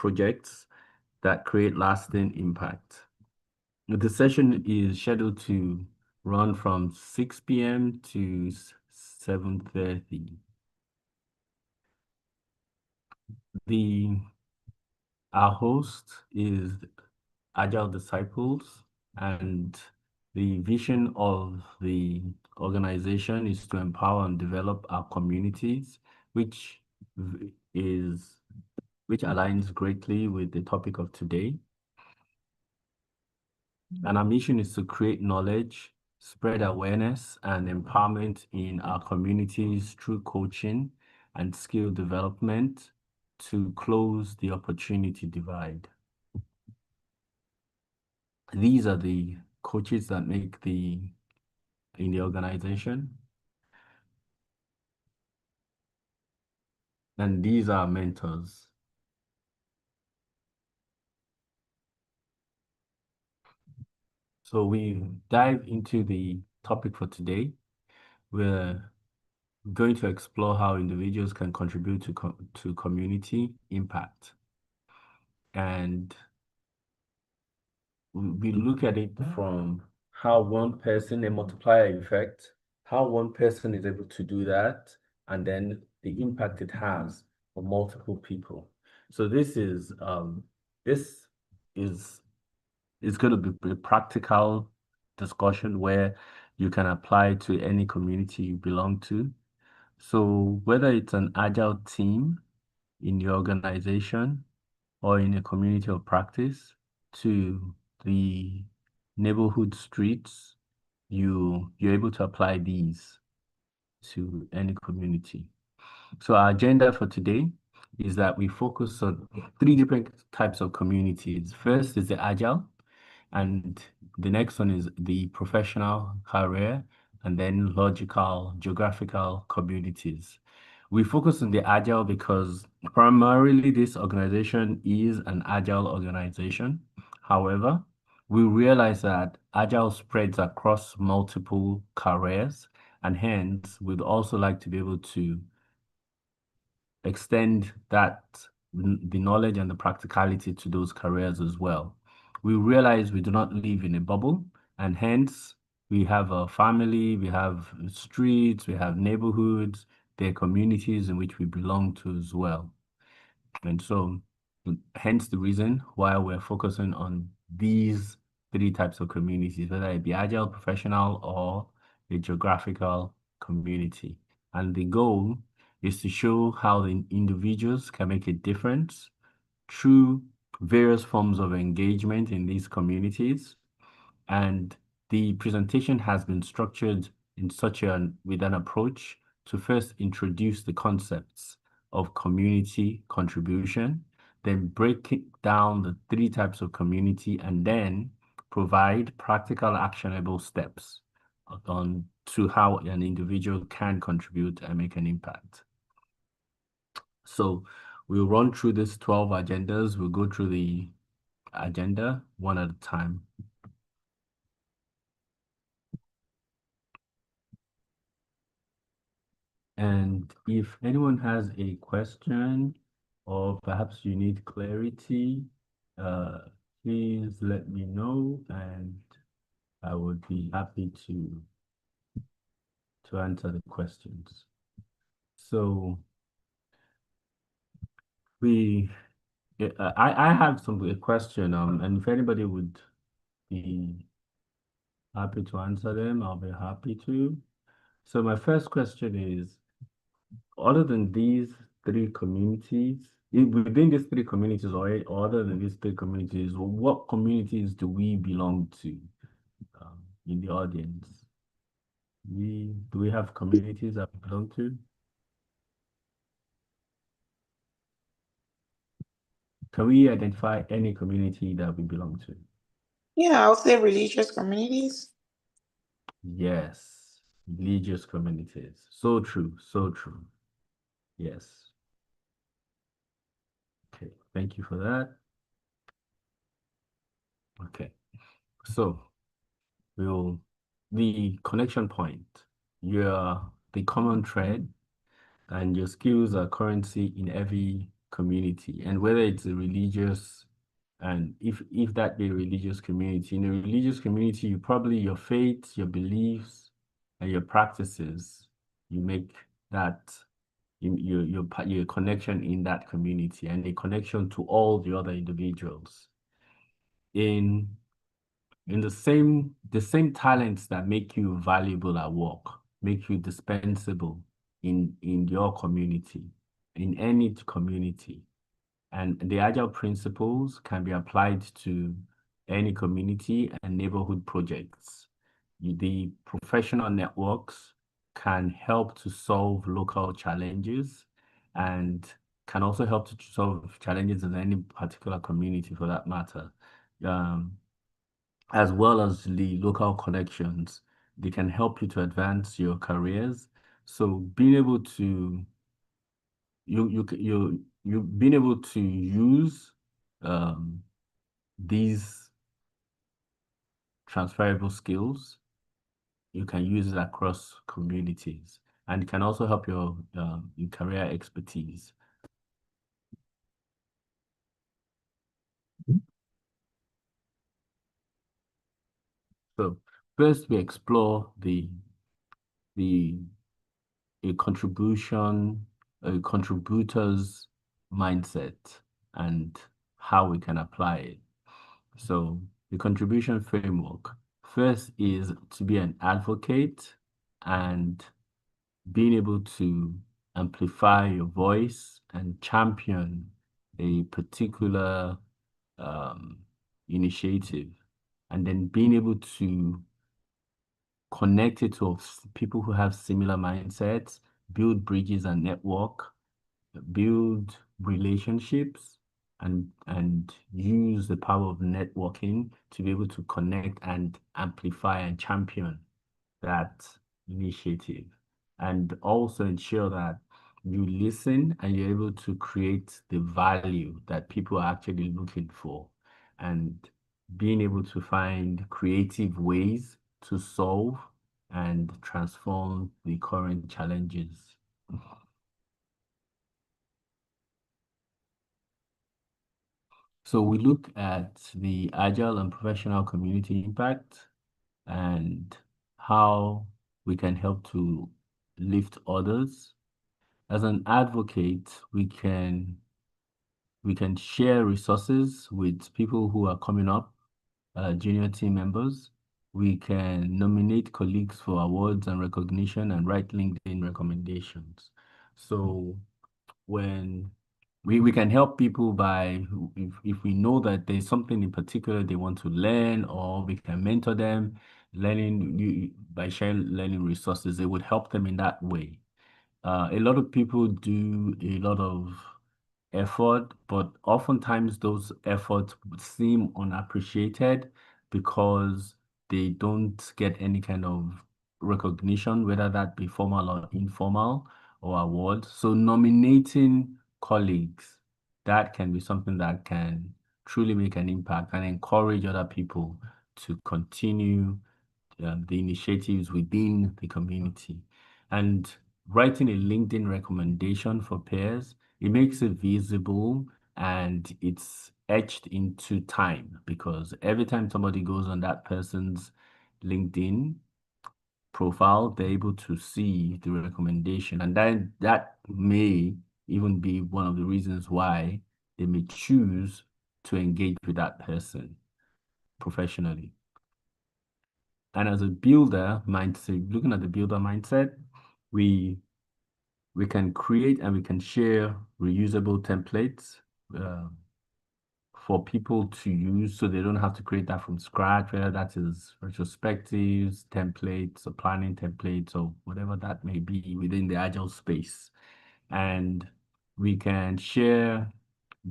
projects that create lasting impact. The session is scheduled to run from 6 p.m. to 7:30. Our host is Agile Disciples, and the vision of the organization is to empower and develop our communities, which aligns greatly with the topic of today. And our mission is to create knowledge, spread awareness, and empowerment in our communities through coaching and skill development to close the opportunity divide. These are the coaches that make in the organization. And these are mentors. So we dive into the topic for today. We're going to explore how individuals can contribute to community impact. And we look at it from how one person, a multiplier effect, how one person is able to do that, and then the impact it has on multiple people. So this is going to be a practical discussion where you can apply to any community you belong to. So whether it's an agile team in your organization or in a community of practice, to the neighborhood streets, you're able to apply these to any community. So our agenda for today is that we focus on 3 different types of communities. First is the agile, and the next one is the professional career, and then logical, geographical communities. We focus on the agile because primarily this organization is an agile organization. However, we realize that agile spreads across multiple careers, and hence we'd also like to be able to extend the knowledge and the practicality to those careers as well. We realize we do not live in a bubble, and hence we have a family, we have streets, we have neighborhoods, there are communities in which we belong to as well. And so hence the reason why we're focusing on these 3 types of communities, whether it be agile, professional, or a geographical community. And the goal is to show how the individuals can make a difference through various forms of engagement in these communities. And the presentation has been structured in with an approach to first introduce the concepts of community contribution, then break it down the 3 types of community, and then provide practical actionable steps to how an individual can contribute and make an impact. So we'll run through these 12 agendas. We'll go through the agenda one at a time. And if anyone has a question or perhaps you need clarity, please let me know and I would be happy to answer the questions. So I have a question, and if anybody would be happy to answer them, I'll be happy to. So my first question is, other than these 3 communities, within these 3 communities or other than these 3 communities, what communities do we belong to in the audience? Do we have communities that we belong to? Can we identify any community that we belong to? Yeah, I would say religious communities. Yes, religious communities. So true, so true. Yes. Okay, thank you for that. Okay, so the connection point, you're the common thread, and your skills are currency in every community, and whether it's a religious, and if that be a religious community, in a religious community, you probably your faith, your beliefs, and your practices, you make that your connection in that community and a connection to all the other individuals. In the same talents that make you valuable at work, make you dispensable in your community, in any community. And the Agile principles can be applied to any community and neighborhood projects. The professional networks can help to solve local challenges and can also help to solve challenges in any particular community for that matter. Um, as well as the local connections, they can help you to advance your careers. So being able to you being able to use um, these transferable skills, you can use it across communities, and it can also help your career expertise. So first, we explore the a contribution, a contributor's mindset and how we can apply it. So the contribution framework first is to be an advocate and being able to amplify your voice and champion a particular um, initiative, and then being able to connect it to people who have similar mindsets, build bridges and network, build relationships, and use the power of networking to be able to connect and amplify and champion that initiative, and also ensure that you listen and you're able to create the value that people are actually looking for, and being able to find creative ways to solve and transform the current challenges. So we look at the agile and professional community impact and how we can help to lift others. As an advocate, we can share resources with people who are coming up, junior team members. We can nominate colleagues for awards and recognition and write LinkedIn recommendations. So when we can help people by if we know that there's something in particular they want to learn, or we can mentor them by sharing learning resources, it would help them in that way. A lot of people do a lot of effort, but oftentimes those efforts would seem unappreciated because they don't get any kind of recognition, whether that be formal or informal or awards. So nominating colleagues, that can be something that can truly make an impact and encourage other people to continue the initiatives within the community. And writing a LinkedIn recommendation for peers, it makes it visible and it's etched into time, because every time somebody goes on that person's LinkedIn profile, they're able to see the recommendation. And then that may even be one of the reasons why they may choose to engage with that person professionally. And as a builder mindset, looking at the builder mindset, we we can create and we can share reusable templates uh, for people to use, so they don't have to create that from scratch, whether that is retrospectives, templates, or planning templates, or whatever that may be within the agile space. And we can share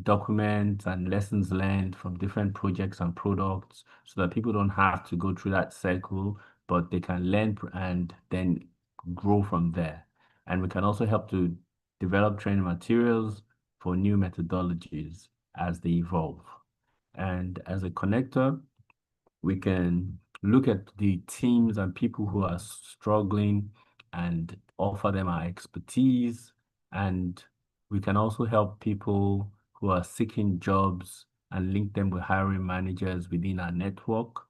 documents and lessons learned from different projects and products, so that people don't have to go through that cycle, but they can learn and then grow from there. And we can also help to develop training materials for new methodologies as they evolve. And as a connector, we can look at the teams and people who are struggling and offer them our expertise and We can also help people who are seeking jobs and link them with hiring managers within our network.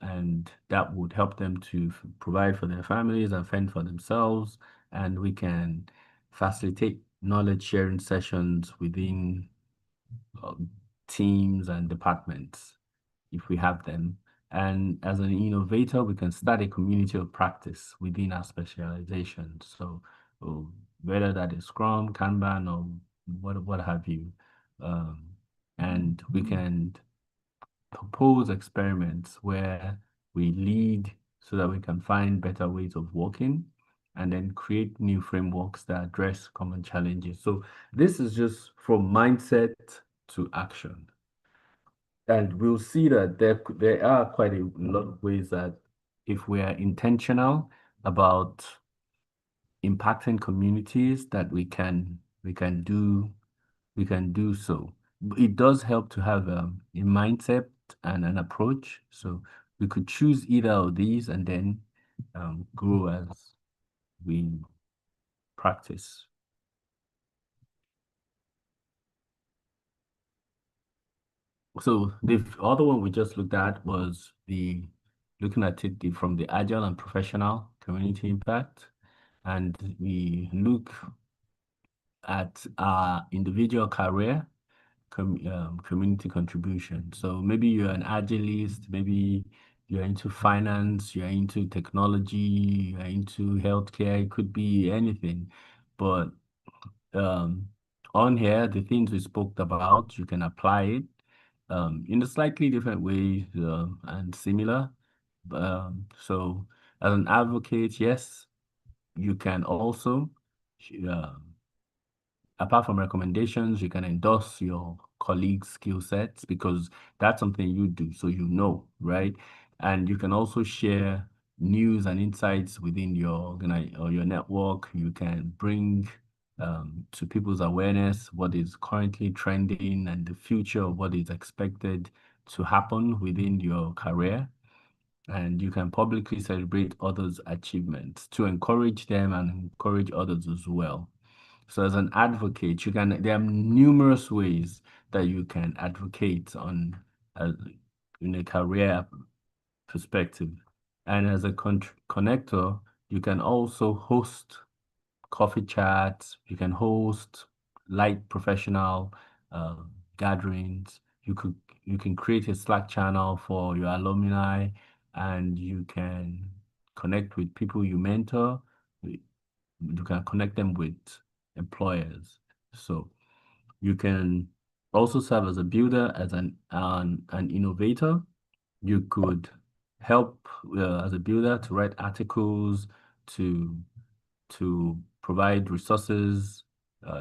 And that would help them to provide for their families and fend for themselves. And we can facilitate knowledge sharing sessions within uh, teams and departments if we have them. And as an innovator, we can start a community of practice within our specialization. So uh, whether that is Scrum, Kanban, or what have you. Um, and we can propose experiments where we lead so that we can find better ways of working and then create new frameworks that address common challenges. So this is just from mindset to action. And we'll see that there are quite a lot of ways that if we are intentional about impacting communities, that we can do so. It does help to have a mindset and an approach. So we could choose either of these and then grow as we practice. So the other one we just looked at was looking at it from the agile and professional community impact. And we look at our individual career community contribution. So maybe you're an agilist, maybe you're into finance, you're into technology, you're into healthcare, it could be anything. But um, on here, the things we spoke about, you can apply it in a slightly different way and similar. So as an advocate, yes, you can also uh, apart from recommendations, you can endorse your colleagues' skill sets because that's something you do, so you know, right? And you can also share news and insights within your or your network. You can bring to people's awareness what is currently trending and the future of what is expected to happen within your career. And you can publicly celebrate others' achievements to encourage them and encourage others as well. So as an advocate, there are numerous ways that you can advocate on uh, in a career perspective. And as a connector, you can also host coffee chats, you can host light professional uh, gatherings. You can create a Slack channel for your alumni, and you can connect with people you mentor. You can connect them with employers. So you can also serve as a builder, as an innovator. You could help as a builder to write articles, to provide resources.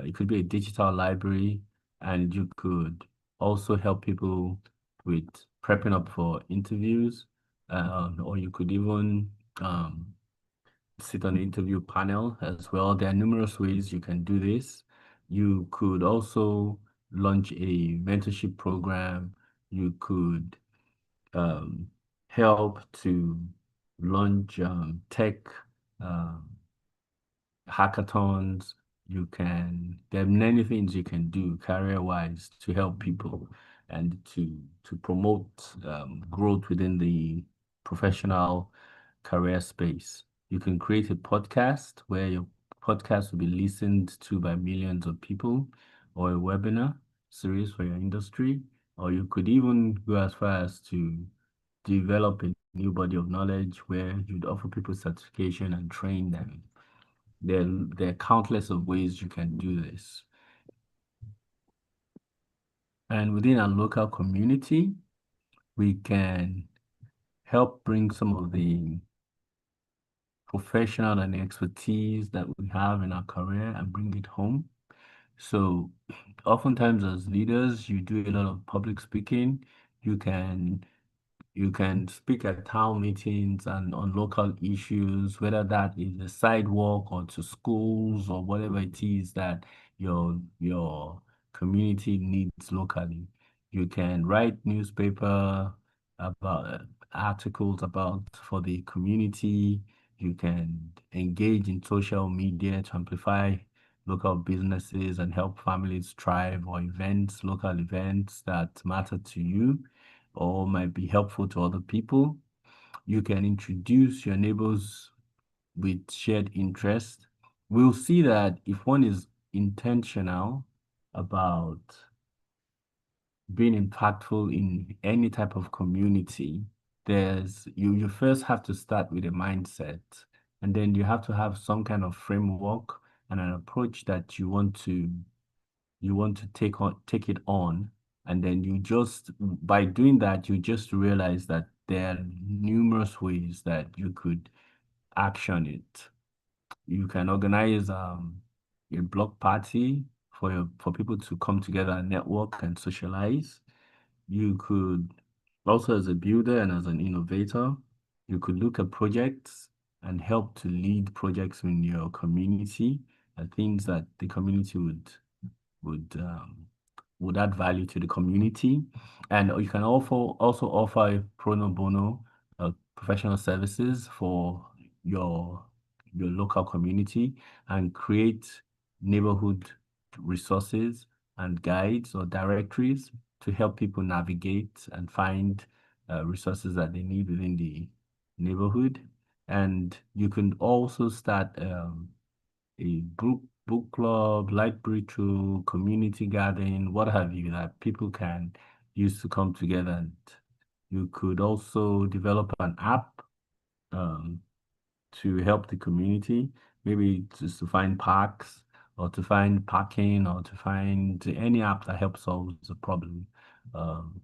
It could be a digital library, and you could also help people with prepping up for interviews, or you could even sit on the interview panel as well. There are numerous ways you can do this. You could also launch a mentorship program. You could um, help to launch tech um, hackathons. There are many things you can do career-wise to help people and to promote growth within the professional career space. You can create a podcast where your podcast will be listened to by millions of people, or a webinar series for your industry, or you could even go as far as to develop a new body of knowledge where you'd offer people certification and train them. There are countless of ways you can do this. And within our local community, we can help bring some of the professional and expertise that we have in our career and bring it home. So oftentimes as leaders, you do a lot of public speaking. You can You can speak at town meetings and on local issues, whether that is a sidewalk or to schools or whatever it is that your community needs locally. You can write newspaper about articles about for the community. You can engage in social media to amplify local businesses and help families thrive, or events, local events that matter to you or might be helpful to other people. You can introduce your neighbors with shared interest. We'll see that if one is intentional about being impactful in any type of community, you first have to start with a mindset, and then you have to have some kind of framework and an approach that you want to take it on. And then by doing that, you just realize that there are numerous ways that you could action it. You can organize a block party for people to come together and network and socialize. You could also, as a builder and as an innovator, you could look at projects and help to lead projects in your community and things that the community would um, would add value to the community. And you can also offer pro bono professional services for your your local community and create neighborhood resources and guides or directories to help people navigate and find resources that they need within the neighborhood. And you can also start a book club, library tool, community garden, what have you, that people can use to come together. And you could also develop an app um, to help the community, maybe just to find parks or to find parking or to find any app that helps solve the problem. Um,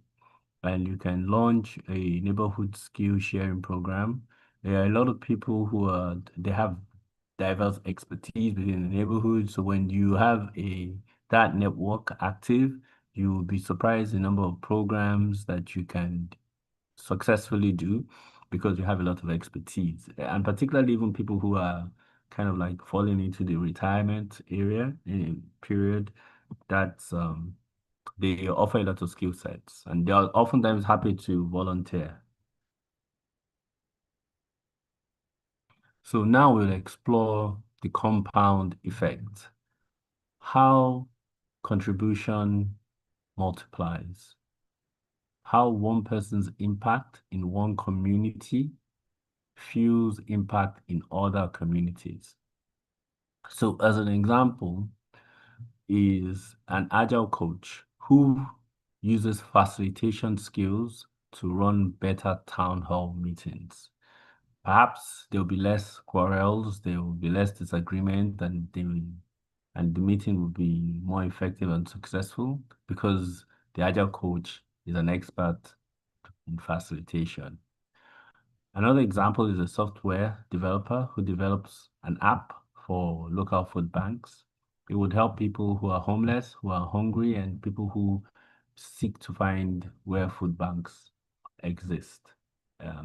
and you can launch a neighborhood skill sharing program. There are a lot of people they have diverse expertise within the neighborhood. So when you have that network active, you will be surprised the number of programs that you can successfully do because you have a lot of expertise. And particularly even people who are kind of like falling into the retirement area in period, that's they offer a lot of skill sets and they are oftentimes happy to volunteer. So now we'll explore the compound effect, how contribution multiplies, how one person's impact in one community fuels impact in other communities. So as an example is an agile coach who uses facilitation skills to run better town hall meetings. Perhaps there'll be less quarrels, there will be less disagreement, and the meeting will be more effective and successful because the agile coach is an expert in facilitation. Another example is a software developer who develops an app for local food banks. It would help people who are homeless, who are hungry, and people who seek to find where food banks exist.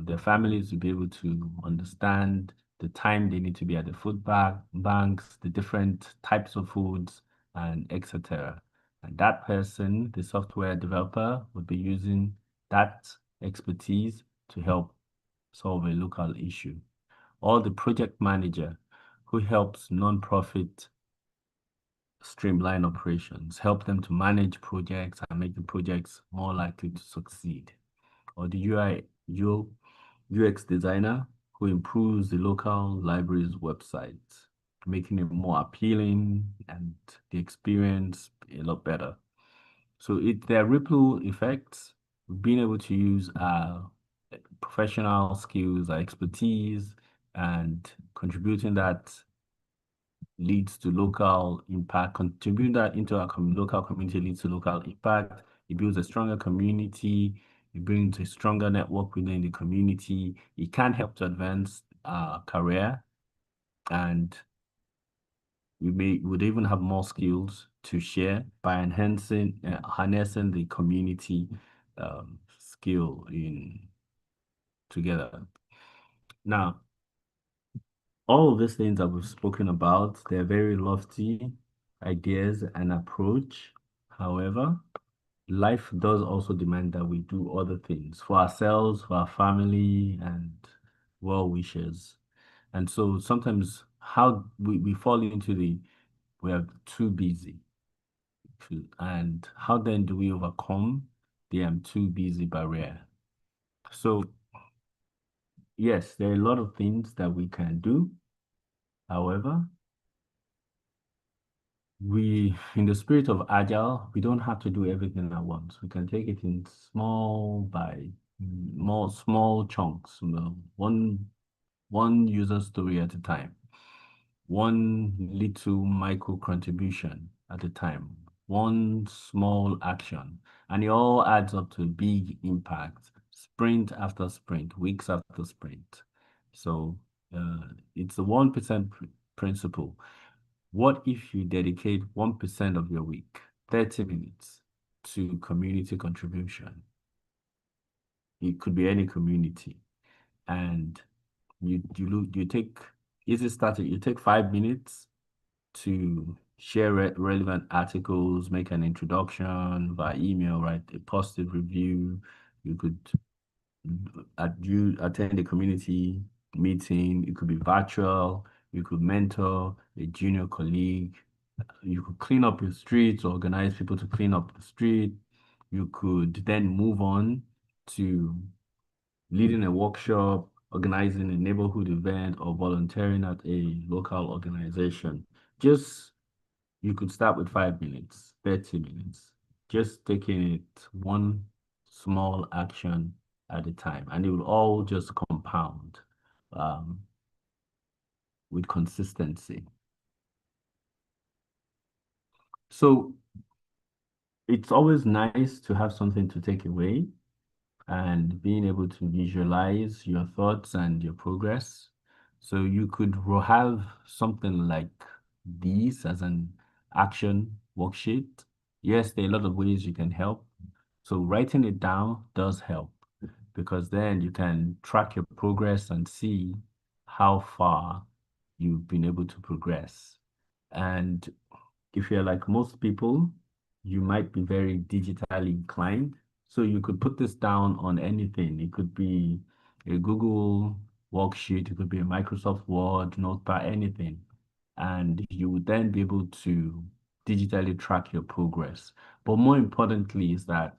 Their families will be able to understand the time they need to be at the banks, the different types of foods, and etc. And that person, the software developer, would be using that expertise to help solve a local issue. Or the project manager who helps nonprofit streamline operations, help them to manage projects and make the projects more likely to succeed. Or the UX designer who improves the local library's website, making it more appealing and the experience a lot better. So there are ripple effects. Being able to use our professional skills, our expertise, and contributing that leads to local impact. Contributing that into our local community leads to local impact. It builds a stronger community. It brings a stronger network within the community. It can help to advance our career, and would even have more skills to share by harnessing the community skill in together. Now, all of these things that we've spoken about, they're very lofty ideas and approach. However, life does also demand that we do other things for ourselves, for our family, and well wishes. And so sometimes how we fall into the We are too busy. And how then do we overcome the I'm too busy barrier? So yes, there are a lot of things that we can do. However, in the spirit of agile, we don't have to do everything at once. We can take it in more small chunks, one user story at a time, one little micro contribution at a time, one small action, and it all adds up to a big impact, sprint after sprint, weeks after sprint. So it's the 1% principle. What if you dedicate 1% of your week, 30 minutes, to community contribution? It could be any community. And you take easy starting, you take 5 minutes to share relevant articles, make an introduction by email, write a positive review. You could you attend a community meeting. It could be virtual. You could mentor a junior colleague. You could clean up your streets, organize people to clean up the street. You could then move on to leading a workshop, organizing a neighborhood event, or volunteering at a local organization. Just you could start with 5 minutes, 30 minutes, just taking it one small action at a time, and it will all just compound um, with consistency. So it's always nice to have something to take away and being able to visualize your thoughts and your progress. So you could have something like these as an action worksheet. Yes, there are a lot of ways you can help. So writing it down does help because then you can track your progress and see how far you've been able to progress. And if you're like most people, you might be very digitally inclined. So you could put this down on anything. It could be a Google worksheet, it could be a Microsoft Word, Notepad, anything. And you would then be able to digitally track your progress. But more importantly is that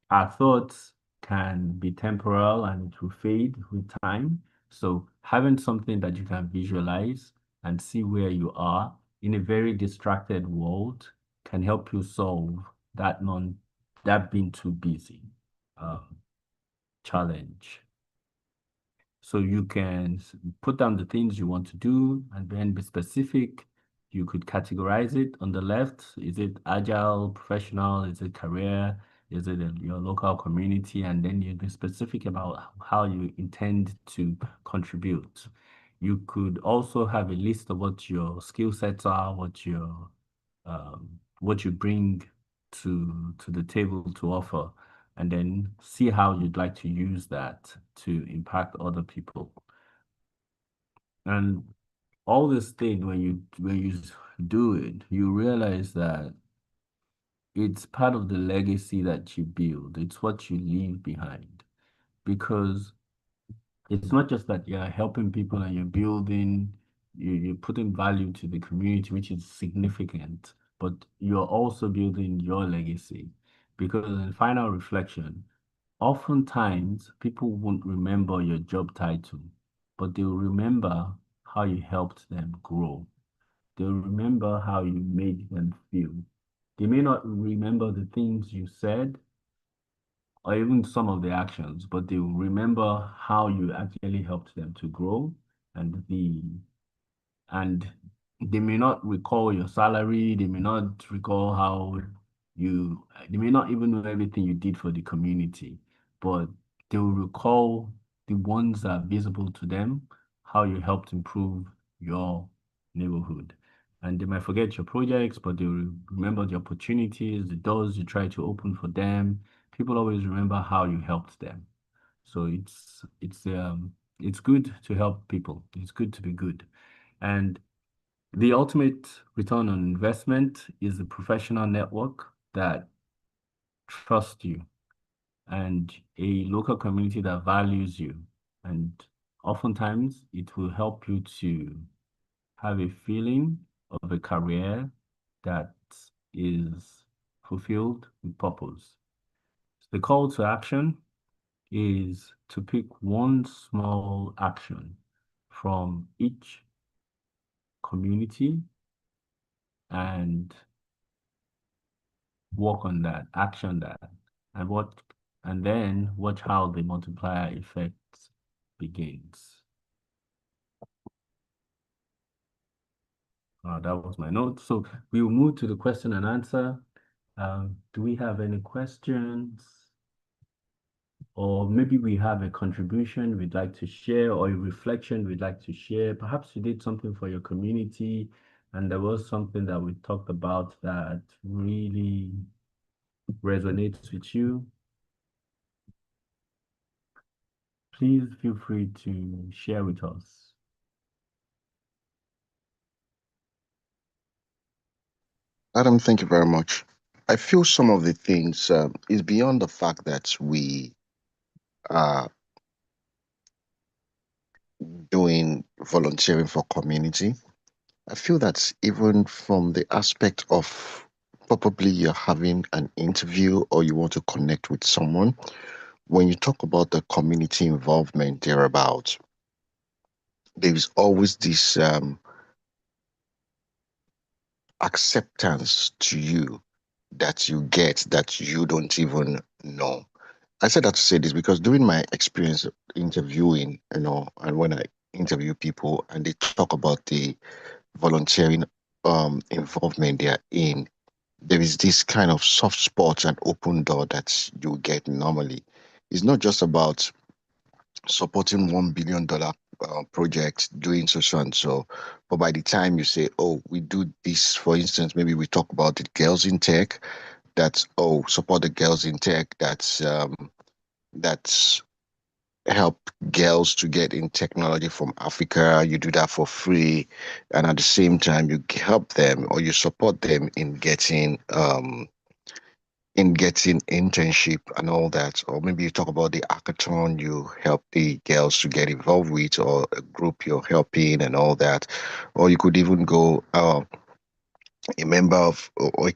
our thoughts can be temporal and it will fade with time. So having something that you can visualize and see where you are in a very distracted world can help you solve that being too busy um, challenge. So you can put down the things you want to do and then be specific. You could categorize it on the left. Is it agile, professional? Is it career? Is it your local community? And then you be specific about how you intend to contribute. You could also have a list of what your skill sets are, what you bring to the table to offer, and then see how you'd like to use that to impact other people. And all this thing, when you do it, you realize that it's part of the legacy that you build. It's what you leave behind. Because it's not just that you're helping people and you're putting value to the community, which is significant, but you're also building your legacy. Because in final reflection, oftentimes people won't remember your job title, but they'll remember how you helped them grow. They'll remember how you made them feel. They may not remember the things you said, or even some of the actions, but they will remember how you actually helped them to grow and and they may not recall your salary, they may not recall they may not even know everything you did for the community, but they will recall the ones that are visible to them, how you helped improve your neighborhood. And they might forget your projects, but they will remember the opportunities, the doors you try to open for them. People always remember how you helped them. So it's good to help people. It's good to be good. And the ultimate return on investment is a professional network that trusts you and a local community that values you. And oftentimes it will help you to have a feeling of a career that is fulfilled with purpose. The call to action is to pick one small action from each community and work on that, action that, and then watch how the multiplier effect begins. That was my note. So we'll move to the question and answer. Do we have any questions? Or maybe we have a contribution we'd like to share or a reflection we'd like to share. Perhaps you did something for your community and there was something that we talked about that really resonates with you. Please feel free to share with us. Adam, thank you very much. I feel some of the things is beyond the fact that we are doing volunteering for community. I feel that even from the aspect of probably you're having an interview or you want to connect with someone, when you talk about the community involvement thereabout, there is always this acceptance to you that you get that you don't even know. I said that to say this because during my experience interviewing, and when I interview people and they talk about the volunteering involvement they are in, there is this kind of soft spot and open door that you get normally. It's not just about supporting $1 billion projects, doing so and so. But by the time you say, oh, we do this, for instance, maybe we talk about the girls in tech, that's, oh, support the girls in tech, that's help girls to get in technology from Africa. You do that for free. And at the same time, you help them or you support them in getting internship and all that. Or maybe you talk about the hackathon you help the girls to get involved with, or a group you're helping and all that. Or you could even go a member of or a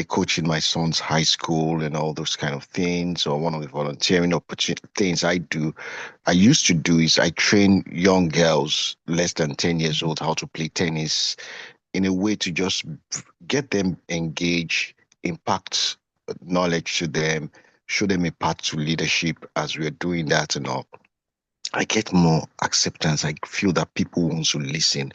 coach in my son's high school and all those kind of things, or one of the volunteering things I used to do is I train young girls less than 10 years old how to play tennis in a way to just get them engaged, impact knowledge to them, show them a path to leadership as we're doing that and all. I get more acceptance. I feel that people want to listen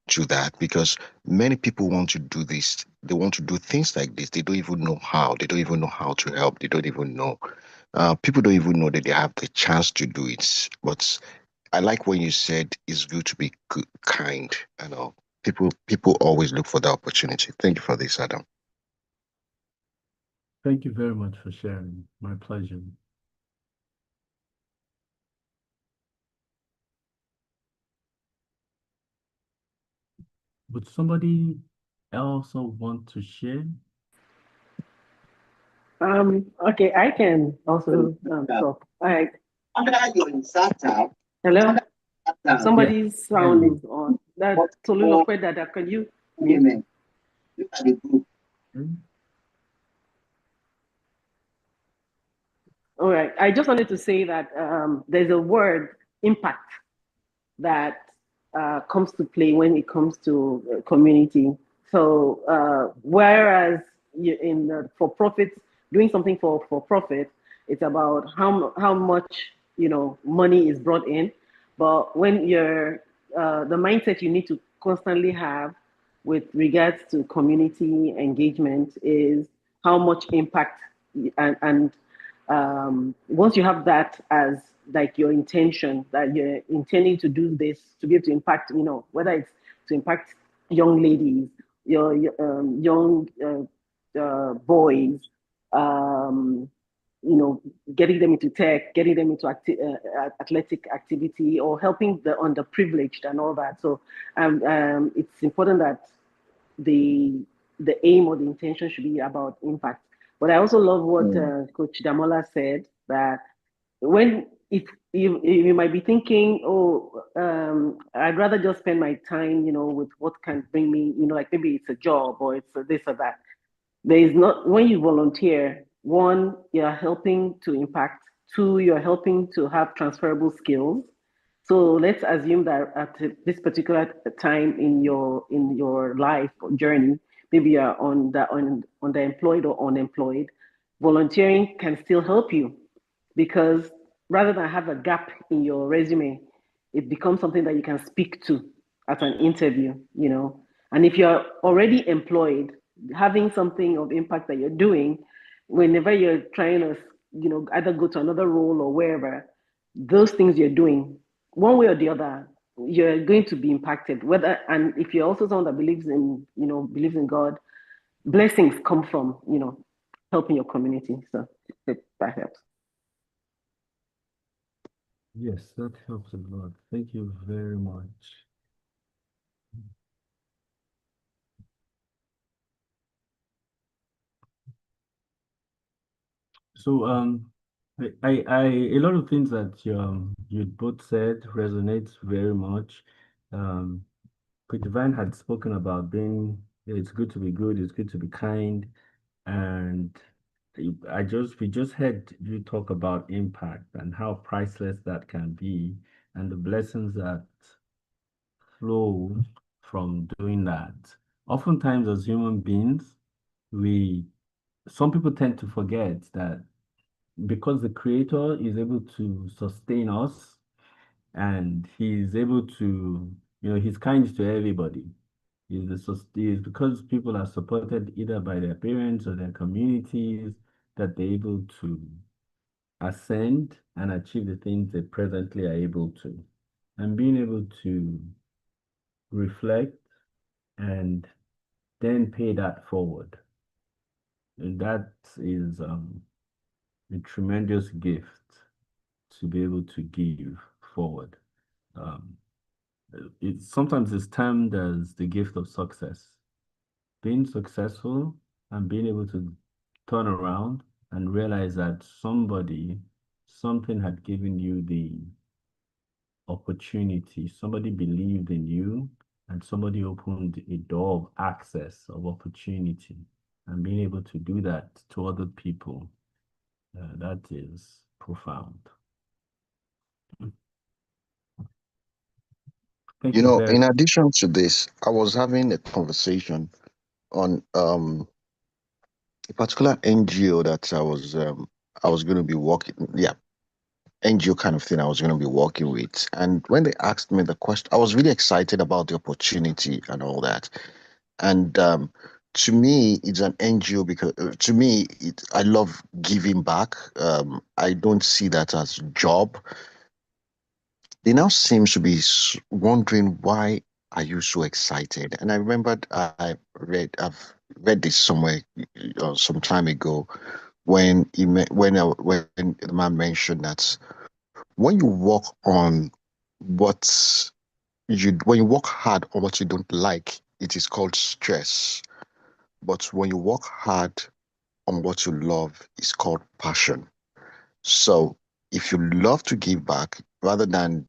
to that because many people want to do this. They want to do things like this. They don't even know how. They don't even know how to help. They don't even know. People don't even know that they have the chance to do it. But I like when you said it's good to be good, kind. People always look for the opportunity. Thank you for this, Adam. Thank you very much for sharing. My pleasure. Would somebody else want to share? Okay, I can also talk. All right. Hello? Somebody's sound is on. That Tolulope Dada, can you mute? All right. I just wanted to say that there's a word, impact, that comes to play when it comes to community. So whereas in the for-profit, doing something for profit, it's about how much money is brought in. But when you're the mindset you need to constantly have with regards to community engagement is how much impact and once you have that as like your intention that you're intending to do this to be able to impact, whether it's to impact young ladies, your young boys, getting them into tech, getting them into athletic activity, or helping the underprivileged and all that. So it's important that the aim or the intention should be about impact. But I also love what Coach Damola said, that if you might be thinking, oh, I'd rather just spend my time, with what can bring me, like maybe it's a job or it's a this or that. There is not, when you volunteer, one, you're helping to impact. Two, you're helping to have transferable skills. So let's assume that at this particular time in your life or journey, maybe you're underemployed or unemployed, volunteering can still help you, because rather than have a gap in your resume, it becomes something that you can speak to at an interview. And if you're already employed, having something of impact that you're doing, whenever you're trying to, either go to another role or wherever, those things you're doing, one way or the other, you're going to be impacted. And if you're also someone that believes in God, blessings come from, helping your community. So that helps. Yes, that helps a lot. Thank you very much. So, a lot of things that you both said resonates very much. Coach Divine had spoken about it's good to be good, it's good to be kind, and we just heard you talk about impact and how priceless that can be, and the blessings that flow from doing that. Oftentimes, as human beings, some people tend to forget that because the creator is able to sustain us and he's able to, he's kind to everybody. Is because people are supported either by their parents or their communities that they're able to ascend and achieve the things they presently are able to. And being able to reflect and then pay that forward. And that is a tremendous gift to be able to give forward. Um, sometimes it's termed as the gift of success. Being successful and being able to turn around and realize that something had given you the opportunity, somebody believed in you, and somebody opened a door of access, of opportunity, and being able to do that to other people, that is profound. Thank You you know, very in addition to this, I was having a conversation on a particular NGO that I was going to be working, yeah, NGO kind of thing I was going to be working with. And when they asked me the question, I was really excited about the opportunity and all that. And to me, it's an NGO because to me, I love giving back. I don't see that as job. They now seems to be wondering why are you so excited? And I remembered I've read this somewhere some time ago when when the man mentioned that when you work on what when you work hard on what you don't like, it is called stress. But when you work hard on what you love, it's called passion. So if you love to give back, rather than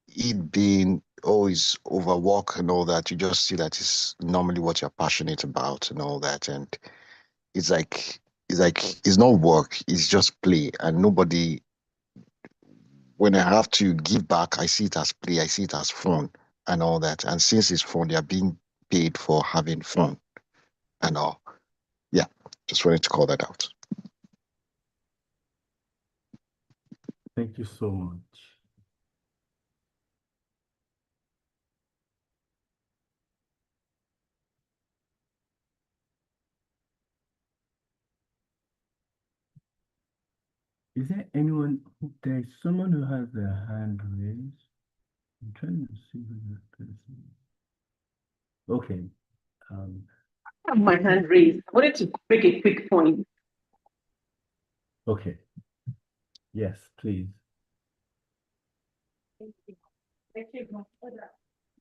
it being always overwork and all that, you just see that it's normally what you're passionate about and all that. And it's like it's not work, it's just play. And nobody when I have to give back, I see it as play, I see it as fun and all that. And since it's fun, they are being paid for having fun and all. Yeah, just wanted to call that out. Thank you so much. Is there anyone? There's someone who has their hand raised. I'm trying to see who that person is. Okay. I have my hand raised. I wanted to make a quick point. Okay. Yes, please.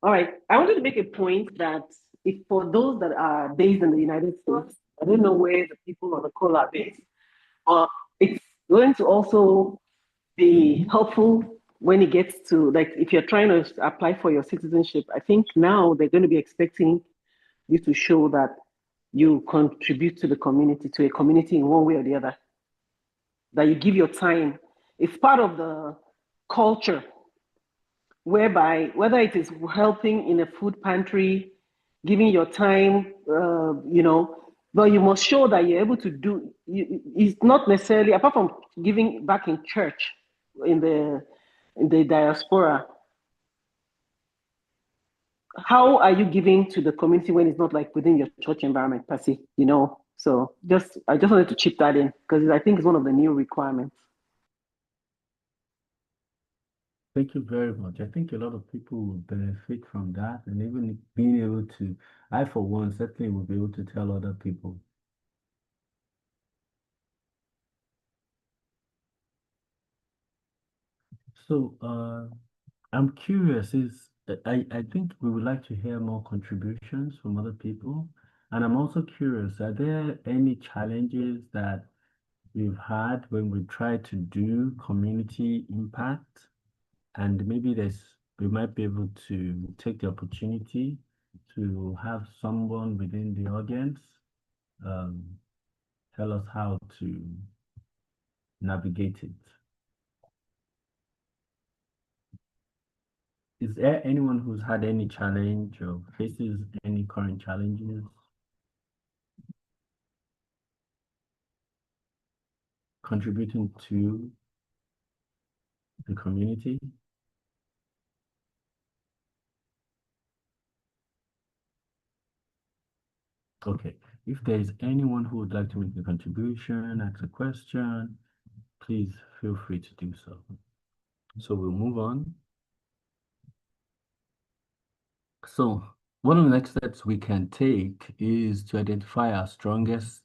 All right. I wanted to make a point that if for those that are based in the United States, I don't know where the people on the call are based, it's going to also be helpful when it gets to, like, if you're trying to apply for your citizenship. I think now they're going to be expecting you to show that you contribute to the community, to a community in one way or the other, that you give your time. It's part of the culture, whereby whether it is helping in a food pantry, giving your time, but you must show that you're able to do. It's not necessarily, apart from giving back in church, in the diaspora. How are you giving to the community when it's not like within your church environment per se? So I just wanted to chip that in because I think it's one of the new requirements. Thank you very much. I think a lot of people will benefit from that, and even being able to, I for one certainly will be able to tell other people. So I'm curious, I think we would like to hear more contributions from other people. And I'm also curious, are there any challenges that we've had when we try to do community impact? And maybe we might be able to take the opportunity to have someone within the audience tell us how to navigate it. Is there anyone who's had any challenge or faces any current challenges? Contributing to the community? Okay, if there is anyone who would like to make a contribution, ask a question, please feel free to do so. So we'll move on. So one of the next steps we can take is to identify our strongest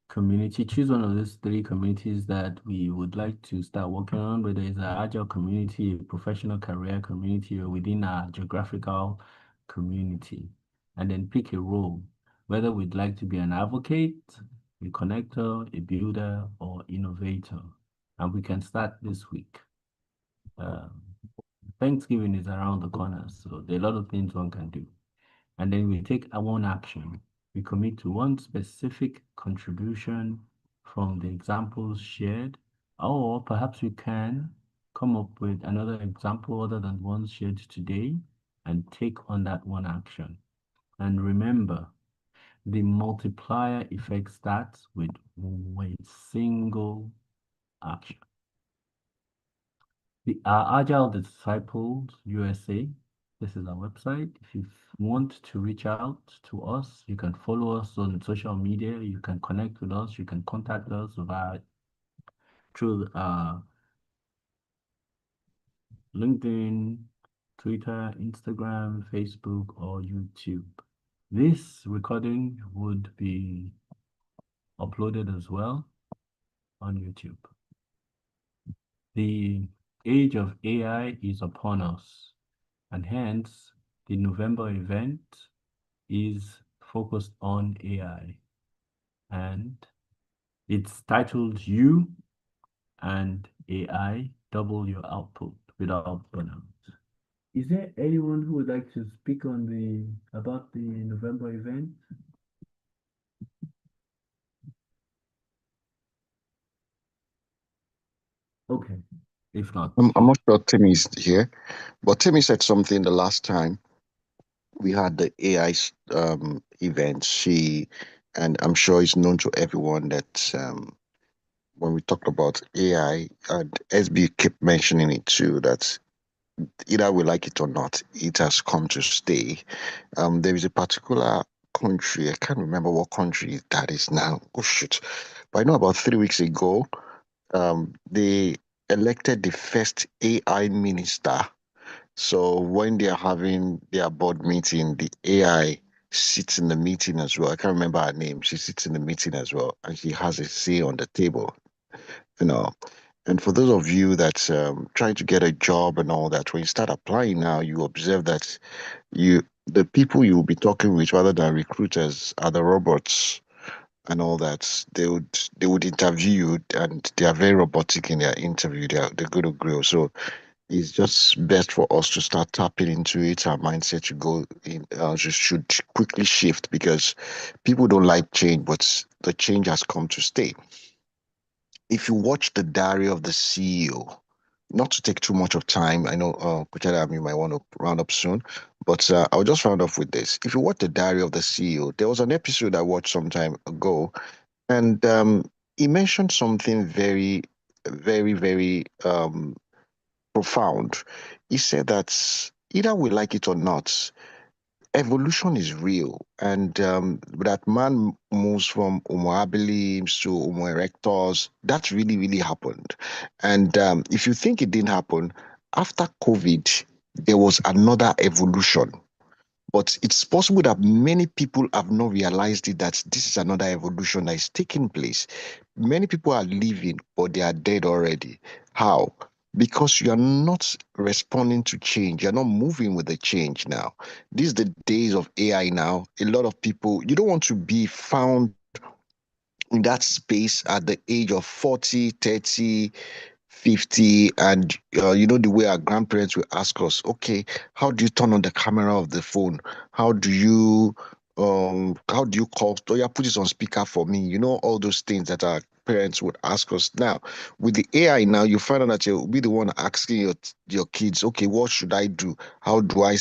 community. Choose one of these 3 communities that we would like to start working on, whether it's an agile community, a professional career community, or within our geographical community. And then pick a role, whether we'd like to be an advocate, a connector, a builder, or innovator. And we can start this week. Thanksgiving is around the corner, so there are a lot of things one can do. And then we take one action. We commit to one specific contribution from the examples shared, or perhaps we can come up with another example other than one shared today and take on that one action. And remember, the multiplier effect starts with a single action. Our Agile Disciples USA, this is our website. If you want to reach out to us, you can follow us on social media. You can connect with us. You can contact us through LinkedIn, Twitter, Instagram, Facebook, or YouTube. This recording would be uploaded as well on YouTube. The age of AI is upon us, and hence the November event is focused on AI, and it's titled You and AI Double Your Output Without Burnout. Is there anyone who would like to speak on about the November event? Okay, if not. I'm not sure Timmy is here, but Timmy said something the last time we had the AI event. And I'm sure it's known to everyone that when we talked about AI, and SB kept mentioning it too, that either we like it or not, it has come to stay. There is a particular country, I can't remember what country that is now. Oh shoot. But I know about 3 weeks ago, they elected the first AI minister. So when they are having their board meeting, the AI sits in the meeting as well. I can't remember her name. She sits in the meeting as well, and she has a say on the table, you know. And for those of you that trying to get a job and all that, when you start applying now, you observe that the people you will be talking with rather than recruiters are the robots. and all that. They would interview you, and they are very robotic in their interview. They're going to grill. So it's just best for us to start tapping into it. Our mindset to go in just should quickly shift because people don't like change, but the change has come to stay. If you watch the Diary of the CEO, not to take too much of time, I know Coach Adam, you might want to round up soon, but I'll just round off with this. If you watch the Diary of the CEO, there was an episode I watched some time ago, and he mentioned something very, very, very profound. He said that either we like it or not, evolution is real, and that man moves from Homo habilis to Homo erectus. That really, really happened. And if you think it didn't happen, after COVID, there was another evolution. But it's possible that many people have not realized it, that this is another evolution that is taking place. Many people are living, but they are dead already. How? Because you are not responding to change. You're not moving with the change now. These are the days of AI now. A lot of people, you don't want to be found in that space at the age of 40, 30, 50, and the way our grandparents will ask us, okay, how do you turn on the camera of the phone? How do you call? Oh, yeah, put this on speaker for me. All those things that our parents would ask us. Now with the AI now, you find out that you'll be the one asking your kids, okay, what should I do? How do I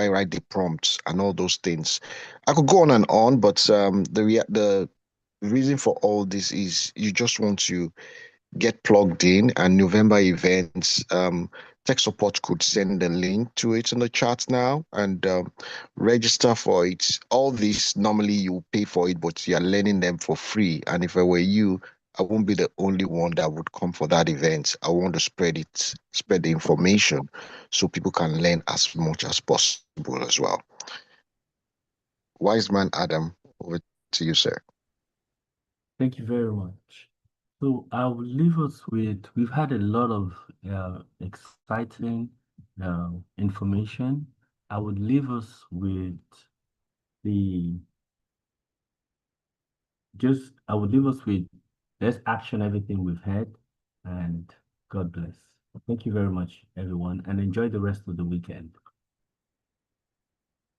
write the prompts and all those things? I could go on and on, but the reason for all this is you just want to get plugged in, and November events. Tech support could send a link to it in the chat now, and register for it. All this normally you pay for it, but you're learning them for free. And if I were you, I won't be the only one that would come for that event. I want to spread the information so people can learn as much as possible as well. Wise man Adam, over to you, sir. Thank you very much. So I will leave us with, we've had a lot of exciting information. I would leave us with let's action everything we've had, and God bless. Thank you very much, everyone, and enjoy the rest of the weekend.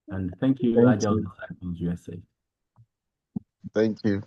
And thank you, Thank Agile you. Disciples USA. Thank you.